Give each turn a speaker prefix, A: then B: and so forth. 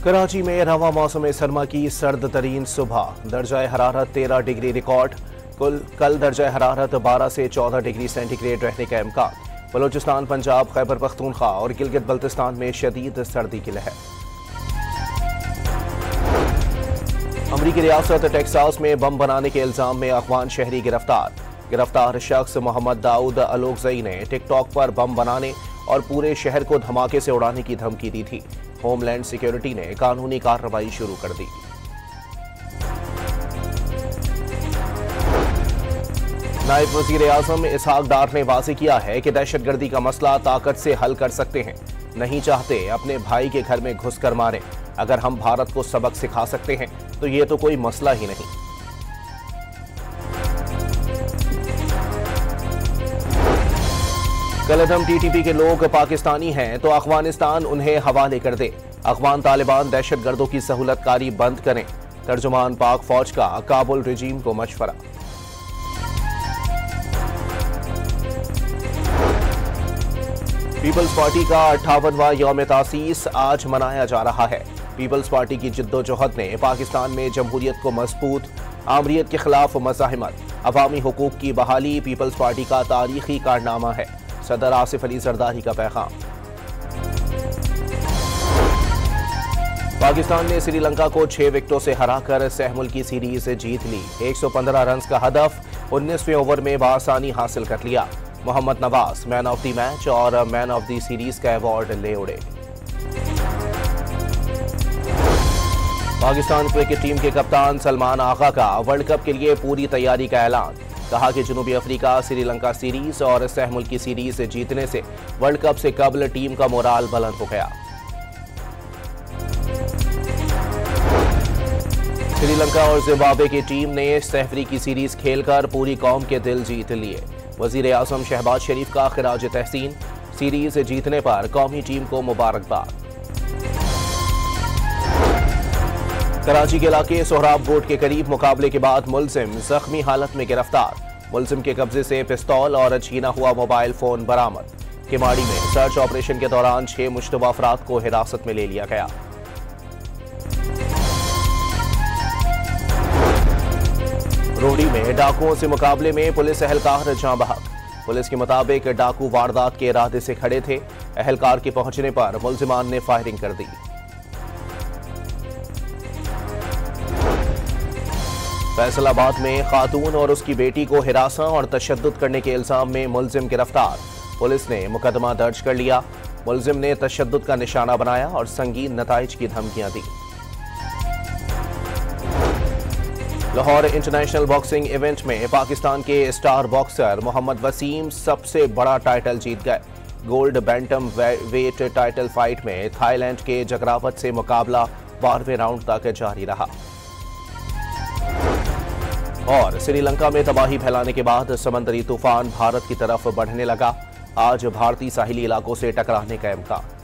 A: कराची में रवा मौसम सरमा की सर्द तरीन सुबह, दर्जा हरारत 13 डिग्री रिकॉर्ड। कल दर्जा हरारत 12 से 14 डिग्री सेंटीग्रेड रहने का इम्कान। बलोचिस्तान, पंजाब, खैबर पख्तूनख्वा और गिलगित बल्तिस्तान में शदीद सर्दी की लहर। अमरीकी रियासत टेक्सास में बम बनाने के इल्जाम में अफगान शहरी गिरफ्तार शख्स मोहम्मद दाऊद अलोगजई ने टिकटॉक पर बम बनाने और पूरे शहर को धमाके से उड़ाने की धमकी दी थी। होमलैंड सिक्योरिटी ने कानूनी कार्रवाई शुरू कर दी। नायब वजीर आजम इसहाक डार ने वाज़ेह किया है कि दहशतगर्दी का मसला ताकत से हल कर सकते हैं, नहीं चाहते अपने भाई के घर में घुसकर मारें। अगर हम भारत को सबक सिखा सकते हैं तो ये तो कोई मसला ही नहीं। कलअदम टीटीपी के लोग पाकिस्तानी हैं तो अफगानिस्तान उन्हें हवाले कर दे। अफगान तालिबान दहशतगर्दों की सहूलतकारी बंद करें। तर्जुमान पाक फौज का काबुल रजीम को मशवरा। पीपल्स पार्टी का 58वां यौम तासीस आज मनाया जा रहा है। पीपल्स पार्टी की जिद्दोजहद ने पाकिस्तान में जमहूरियत को मजबूत, आमरीत के खिलाफ मज़ाहिमत, अवामी हुकूक की बहाली पीपल्स पार्टी का तारीखी कारनामा है। सदर आसिफ अली जरदारी का पैगाम। पाकिस्तान ने श्रीलंका को 6 विकेटों से हराकर सह मुल्की सीरीज जीत ली। 115 रन का हदफ 19वें ओवर में बआसानी हासिल कर लिया। Mohammad Nawaz man of the match और मैन ऑफ द सीरीज का अवार्ड ले उड़े। पाकिस्तान क्रिकेट टीम के कप्तान सलमान आगा का वर्ल्ड कप के लिए पूरी तैयारी का ऐलान। कहा कि जनूबी अफ्रीका श्रीलंका सीरीज और सह मुल्की सीरीज जीतने से वर्ल्ड कप से कबल टीम का मोराल बुलंद हो गया। श्रीलंका और जिम्बाब्वे की टीम ने सह अफ्रीकी सीरीज खेलकर पूरी कौम के दिल जीत लिए। वजीर आजम शहबाज शरीफ का खिराज तहसीन। सीरीज जीतने पर कौमी टीम को मुबारकबाद। कराची के इलाके सोहराब रोड के करीब मुकाबले के बाद मुलजिम जख्मी हालत में गिरफ्तार। मुलजिम के कब्जे से पिस्तौल और छीना हुआ मोबाइल फोन बरामद। किमाड़ी में सर्च ऑपरेशन के दौरान 6 मुश्तबा अफराद को हिरासत में ले लिया गया। रोहड़ी में डाकुओं से मुकाबले में पुलिस एहलकार जाँ बहक। पुलिस के मुताबिक डाकू वारदात के इरादे से खड़े थे। एहलकार के पहुंचने पर मुलजिमान ने फायरिंग कर दी। फैसलाबाद में खातून और उसकी बेटी को हिरासा और तशद्दुद करने के इल्जाम में मुलजिम गिरफ्तार। पुलिस ने मुकदमा दर्ज कर लिया। मुलजिम ने तशद्दुद का निशाना बनाया और संगीन नताइज की धमकियां दी। लाहौर इंटरनेशनल बॉक्सिंग इवेंट में पाकिस्तान के स्टार बॉक्सर मोहम्मद वसीम सबसे बड़ा टाइटल जीत गए। Gold bantam weight title fight में थाईलैंड के जगरावत से मुकाबला 12वें राउंड तक जारी रहा। और श्रीलंका में तबाही फैलाने के बाद समंदरी तूफान भारत की तरफ बढ़ने लगा। आज भारतीय साहिली इलाकों से टकराने का इम्कान।